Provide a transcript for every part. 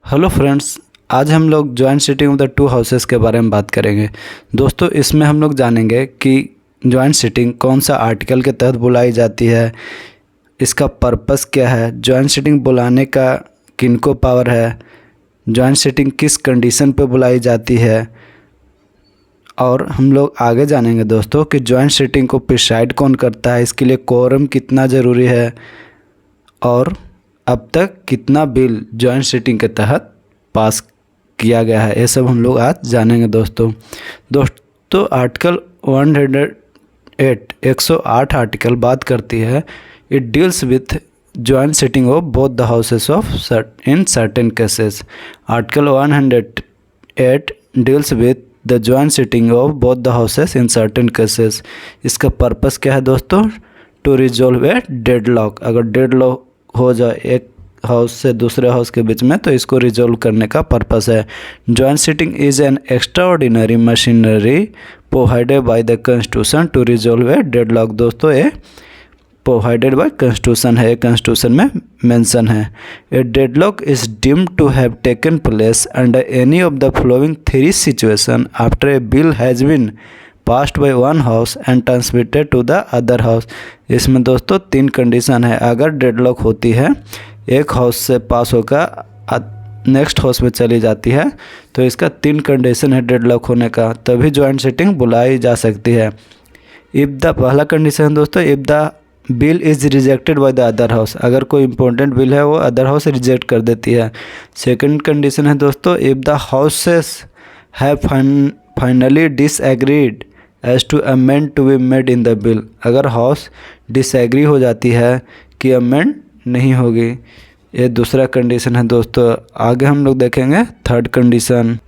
Hello friends, आज हम लोग joint sitting of the two houses के बारे में बात करेंगे। दोस्तों, इसमें हम लोग जानेंगे कि जॉइंट सिटिंग कौन सा आर्टिकल के तहत बुलाई जाती है, इसका पर्पस क्या है, जॉइंट सिटिंग बुलाने का किनको पावर है, जॉइंट सिटिंग किस कंडीशन पे बुलाई जाती है, और हम लोग आगे जानेंगे दोस्तों कि जॉइंट सिटिंग को प्रिसाइड कौन करता है, इसके लिए कोरम कितना ज़रूरी है और अब तक कितना बिल जॉइंट सिटिंग के तहत पास किया गया है। ये सब हम लोग आज जानेंगे दोस्तों आर्टिकल 108 108 आर्टिकल बात करती है, it deals with joint sitting of both the houses of in certain cases. Article 108 deals with the joint sitting of both the houses in certain cases. इसका पर्पस क्या है दोस्तों? To resolve a deadlock. अगर deadlock हो जाए एक house से दूसरे हाउस के बीच में, तो इसको रिजॉल्व करने का पर्पस है। Joint sitting is an extraordinary machinery provided by the constitution to resolve a deadlock. दोस्तों, ये प्रोवाइडेड बाय कॉन्स्टिट्यूशन है, कॉन्स्टिट्यूशन में मेंशन है। A deadlock is deemed to have taken place under any of the following three situation after a bill has been passed by one house and transmitted to the other house. इसमें दोस्तों तीन condition है। अगर deadlock होती है, एक house से पास होकर नेक्स्ट हाउस में चली जाती है, तो इसका तीन कंडीशन है डेडलॉक होने का, तभी जॉइंट सिटिंग बुलाई जा सकती है। इफ़ द पहला कंडीशन दोस्तों, if the bill is rejected by the other house. अगर कोई इंपॉर्टेंट बिल है वो अदर हाउस रिजेक्ट कर देती है। सेकंड कंडीशन है दोस्तों, if the houses have finally disagreed as to amend to be made in the bill. अगर हाउस डिसएग्री हो जाती है कि अमेंड नहीं होगी, ये दूसरा कंडीशन है दोस्तों। आगे हम लोग देखेंगे थर्ड कंडीशन।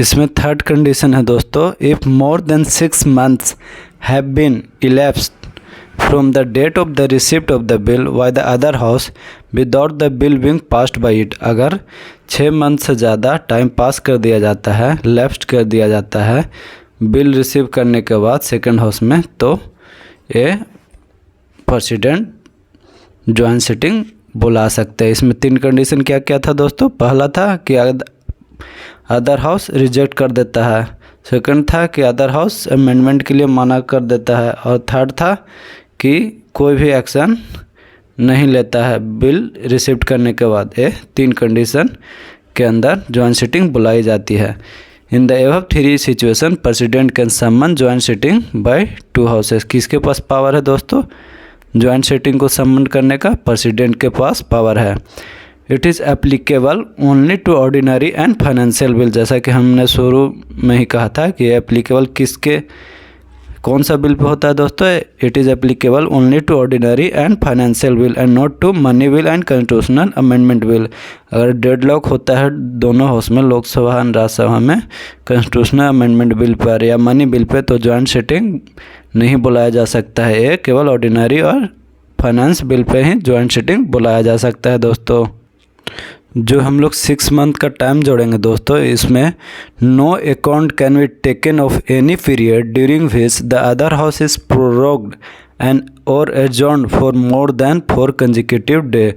इसमें थर्ड कंडीशन है दोस्तों, if more than 6 months have been elapsed from the date of the receipt of the bill by the other house without the bill being passed by it. अगर 6 months से ज़्यादा time pass कर दिया जाता है, lapsed कर दिया जाता है बिल रिसीव करने के बाद सेकंड हाउस में, तो ये प्रेसिडेंट जॉइंट सिटिंग बुला सकते हैं। इसमें तीन कंडीशन क्या क्या था दोस्तों? पहला था कि अदर हाउस रिजेक्ट कर देता है, सेकंड था कि अदर हाउस अमेंडमेंट के लिए मना कर देता है, और थर्ड था कि कोई भी एक्शन नहीं लेता है बिल रिसीव करने के बाद। ये तीन कंडीशन के अंदर जॉइंट सिटिंग बुलाई जाती है। In the above three situation president can summon joint sitting by two houses. किसके पास पावर है दोस्तों जॉइंट सिटिंग को समन करने का? प्रेसिडेंट के पास पावर है। It is applicable only to ordinary and financial bill. जैसा कि हमने शुरू में ही कहा था कि एप्लीकेबल किसके कौन सा बिल पे होता है दोस्तों? It is applicable only to ordinary and financial bill and not to money bill and constitutional amendment bill. अगर डेडलॉक होता है दोनों हाउस में, लोकसभा और राज्यसभा में, कॉन्स्टिट्यूशनल अमेंडमेंट बिल पर या मनी बिल पे, तो जॉइंट सिटिंग नहीं बुलाया जा सकता है। ये केवल ऑर्डिनरी और फाइनेंस बिल पे ही जॉइंट सिटिंग बुलाया जा सकता है दोस्तों। जो हम लोग 6 month का टाइम जोड़ेंगे दोस्तों, इसमें no account can be taken of any period during which the other house is prorogued and और adjourn for more than 4 consecutive day.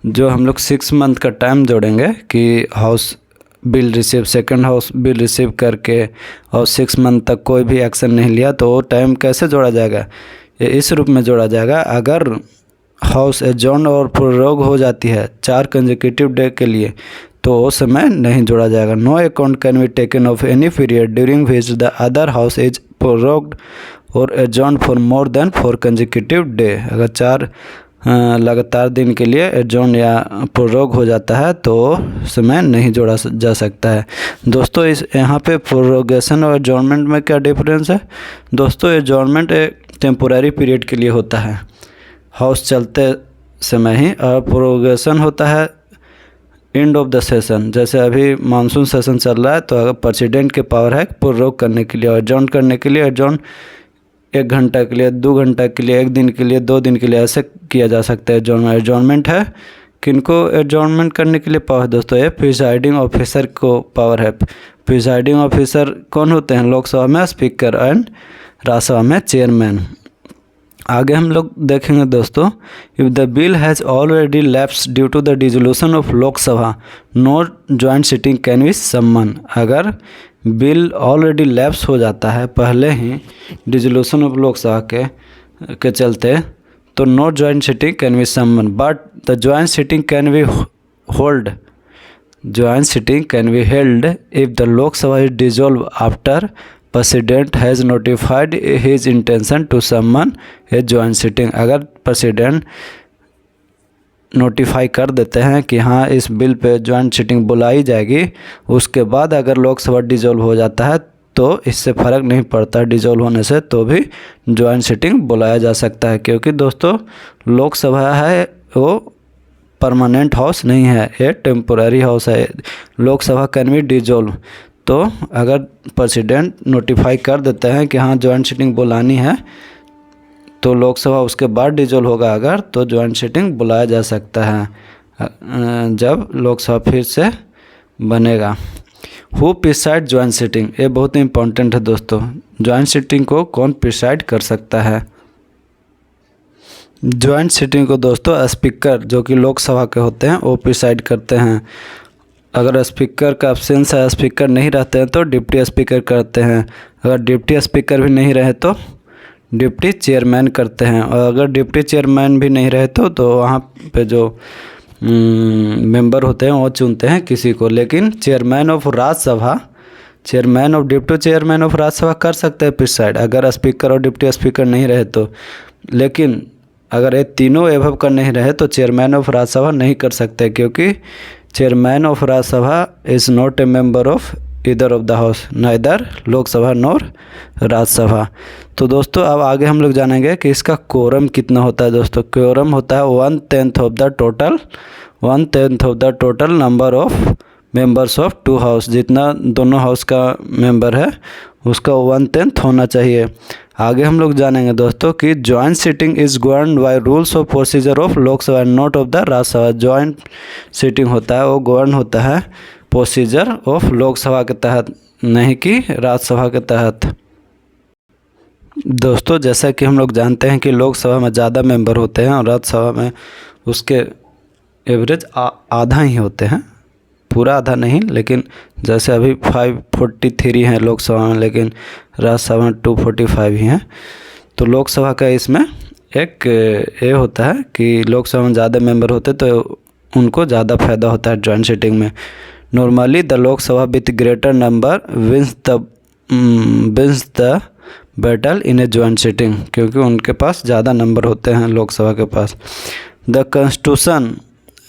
जो हम लोग 6 month का टाइम जोड़ेंगे कि house bill receive, second house bill receive करके और 6 month तक कोई भी एक्शन नहीं लिया, तो वो टाइम कैसे जोड़ा जाएगा? ये इस रूप में जोड़ा जाएगा, अगर हाउस एडजॉर्न और प्रोरोग हो जाती है 4 consecutive डे के लिए, तो वो समय नहीं जोड़ा जाएगा। No account can be taken of any period during which the other house is prorogued और adjourn for more than 4 consecutive day. अगर 4 लगातार दिन के लिए एडजॉर्न या प्रोरोग हो जाता है, तो समय नहीं जोड़ा जा सकता है दोस्तों। इस यहाँ पे प्रोरोगेशन और एडजॉर्नमेंट में क्या डिफरेंस है दोस्तों? एडजॉर्नमेंट एक टेम्पोररी पीरियड के लिए होता है हाउस चलते समय ही, और प्रोरोगेशन होता है एंड ऑफ द सेशन। जैसे अभी मानसून सेशन चल रहा है, तो अगर प्रेसिडेंट के पावर है प्रोरोग करने के लिए, एडजॉर्न करने के लिए, एडजॉर्न 1 घंटा के लिए, 2 घंटा के लिए, 1 दिन के लिए, 2 दिन के लिए, ऐसे किया जा सकता है। एडजॉर्नमेंट है, किनको एडजॉर्नमेंट करने के लिए पावर दोस्तों? ये प्रिसाइडिंग ऑफिसर को पावर है। प्रिसाइडिंग ऑफिसर कौन होते हैं? लोकसभा में स्पीकर एंड राज्यसभा में चेयरमैन। आगे हम लोग देखेंगे दोस्तों, if the bill has already lapse due to the dissolution of Lok Sabha no joint sitting can be summon. अगर बिल ऑलरेडी लैप्स हो जाता है पहले ही डिसोल्यूशन ऑफ लोकसभा के चलते, तो no joint sitting can be summon, but the joint sitting can be hold joint sitting can be held if the Lok Sabha is dissolved after President has notified his intention to summon a joint sitting। अगर president notify कर देते हैं कि हाँ इस bill pay joint sitting बुलाई जाएगी, उसके बाद अगर लोकसभा डिसॉल्व हो जाता है तो इससे फ़र्क नहीं पड़ता डिसॉल्व होने से, तो भी जॉइंट सिटिंग बुलाया जा सकता है। क्योंकि दोस्तों लोकसभा है वो परमानेंट हाउस नहीं है, ये टेम्पोररी हाउस है। लोकसभा कैन बी डिसॉल्व, तो अगर प्रेसिडेंट नोटिफाई कर देते हैं कि हाँ जॉइंट सिटिंग बुलानी है, तो लोकसभा उसके बाद डिसॉल्व होगा अगर, तो जॉइंट सिटिंग बुलाया जा सकता है जब लोकसभा फिर से बनेगा। हु प्रिसाइड जॉइंट सिटिंग, ये बहुत ही इंपॉर्टेंट है दोस्तों। जॉइंट सिटिंग को कौन प्रिसाइड कर सकता है? जॉइंट सिटिंग को दोस्तों स्पीकर जो कि लोकसभा के होते हैं वो प्रिसाइड करते हैं। अगर स्पीकर का एब्सेंस है, स्पीकर नहीं रहते हैं, तो डिप्टी स्पीकर करते हैं। अगर डिप्टी स्पीकर भी नहीं रहे तो डिप्टी चेयरमैन करते हैं। और अगर डिप्टी चेयरमैन भी नहीं रहे तो वहाँ पे जो मेंबर होते हैं वो चुनते हैं किसी को। लेकिन chairman of Rajya Sabha, chairman of deputy chairman of Rajya Sabha कर सकते हैं प्रिसाइड, अगर स्पीकर और डिप्टी स्पीकर नहीं रहे तो। लेकिन अगर ये तीनों एभव का नहीं रहे तो चेयरमैन ऑफ राज्यसभा नहीं कर सकते, क्योंकि chairman of Rajya Sabha is not a member of either of the house, neither Lok Sabha nor Rajya Sabha. तो दोस्तों अब आगे हम लोग जानेंगे कि इसका कोरम कितना होता है। दोस्तों कोरम होता है 1/10 of the total number of members of two house. जितना दोनों हाउस का मेंबर है उसका 1/10 होना चाहिए। आगे हम लोग जानेंगे दोस्तों कि joint sitting is governed by rules of procedure of Lok Sabha not of the Rajya Sabha. Joint sitting होता है वो गवर्न होता है प्रोसीजर ऑफ लोकसभा के तहत, नहीं कि राज्यसभा के तहत। दोस्तों जैसा कि हम लोग जानते हैं कि लोकसभा में ज़्यादा मेंबर होते हैं और राज्यसभा में उसके एवरेज आधा ही होते हैं, पूरा आधा नहीं। लेकिन जैसे अभी 543 हैं लोकसभा में, लेकिन राज्यसभा में 245 ही हैं। तो लोकसभा का इसमें एक ये होता है कि लोकसभा में ज़्यादा मेंबर होते तो उनको ज़्यादा फायदा होता है जॉइंट सिटिंग में। Normally the Lok Sabha with greater number wins the battle in a joint sitting, क्योंकि उनके पास ज़्यादा नंबर होते हैं लोकसभा के पास। The constitution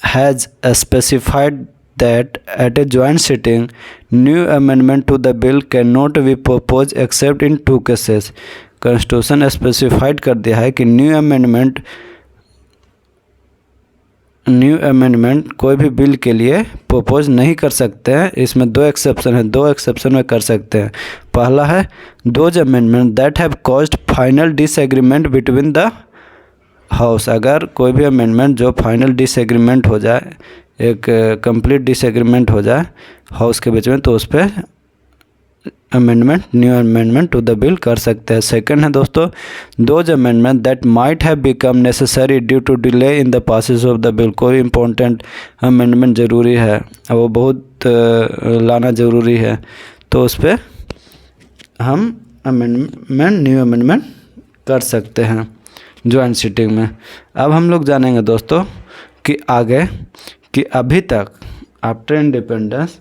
has specified that at a joint sitting new amendment to the bill cannot be proposed except in 2 cases। Constitution specified कर दिया है कि न्यू अमेंडमेंट कोई भी बिल के लिए प्रपोज नहीं कर सकते हैं। इसमें 2 एक्सेप्शन है, 2 एक्सेप्शन में कर सकते हैं। पहला है those amendment that have caused final disagreement between the house. अगर कोई भी अमेंडमेंट जो फाइनल डिसएग्रीमेंट हो जाए, एक कंप्लीट डिसएग्रीमेंट हो जाए हाउस के बीच में, तो उस पर new amendment to the bill कर सकते हैं। सेकंड है दोस्तों those amendment that might have become necessary due to delay in the passage of the bill. कोई इंपॉर्टेंट अमेंडमेंट ज़रूरी है, वो बहुत लाना ज़रूरी है, तो उस पर हम न्यू अमेंडमेंट कर सकते हैं जॉइंट सिटिंग में। अब हम लोग जानेंगे दोस्तों कि आगे कि अभी तक आफ्टर इंडिपेंडेंस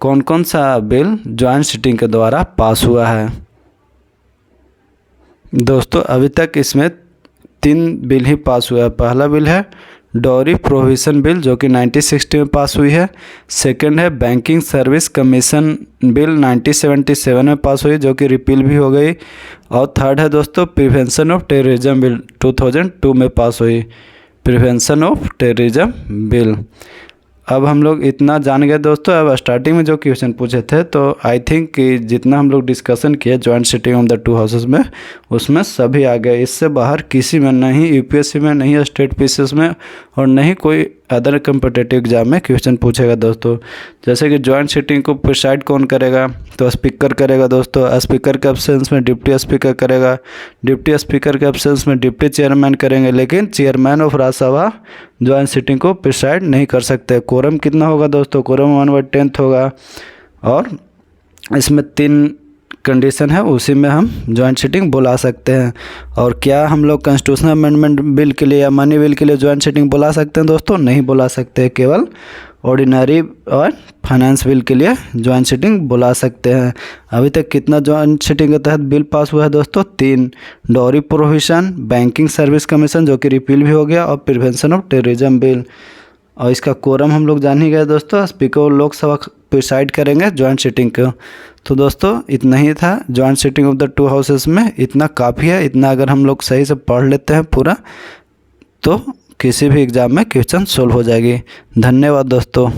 कौन कौन सा बिल जॉइंट सिटिंग के द्वारा पास हुआ है। दोस्तों अभी तक इसमें 3 बिल ही पास हुआ है। पहला बिल है डॉरी प्रोहिबिशन बिल जो कि 1960 में पास हुई है। सेकंड है बैंकिंग सर्विस कमीशन बिल 1977 में पास हुई जो कि रिपील भी हो गई। और थर्ड है दोस्तों प्रिवेंशन ऑफ टेररिज्म बिल 2002 में पास हुई, प्रिवेंशन ऑफ टेररिज्म बिल। अब हम लोग इतना जान गए दोस्तों। अब स्टार्टिंग में जो क्वेश्चन पूछे थे तो आई थिंक कि जितना हम लोग डिस्कशन किए joint sitting of the 2 houses में, उसमें सभी आ गए। इससे बाहर किसी में नहीं, यूपीएससी में नहीं, स्टेट पीसीएस में और नहीं कोई अदर कम्पिटिटिव एग्जाम में क्वेश्चन पूछेगा दोस्तों। जैसे कि जॉइंट सिटिंग को प्रिसाइड कौन करेगा, तो स्पीकर करेगा दोस्तों। स्पीकर के एब्सेंस में डिप्टी स्पीकर करेगा, डिप्टी स्पीकर के एब्सेंस में डिप्टी चेयरमैन करेंगे, लेकिन chairman of Rajya Sabha joint sitting को प्रिसाइड नहीं कर सकते। कोरम कितना होगा दोस्तों, कोरम 1/10 होगा। और इसमें 3 कंडीशन है, उसी में हम जॉइंट सिटिंग बुला सकते हैं। और क्या हम लोग कॉन्स्टिट्यूशनल अमेंडमेंट बिल के लिए या मनी बिल के लिए जॉइंट सिटिंग बुला सकते हैं दोस्तों? नहीं बुला सकते, केवल ऑर्डिनरी और फाइनेंस बिल के लिए जॉइंट सिटिंग बुला सकते हैं। अभी तक कितना जॉइंट सिटिंग के तहत बिल पास हुआ है दोस्तों? 3। Dowry prohibition, banking service commission जो कि रिपील भी हो गया, और प्रिवेंशन ऑफ टेररिज्म बिल। और इसका कोरम हम लोग जान ही गए दोस्तों, स्पीकर लोकसभा प्रिसाइड करेंगे जॉइंट सिटिंग को। तो दोस्तों इतना ही था joint sitting of the 2 houses में, इतना काफ़ी है। इतना अगर हम लोग सही से पढ़ लेते हैं पूरा, तो किसी भी एग्ज़ाम में क्वेश्चन सोल्व हो जाएगी। धन्यवाद दोस्तों।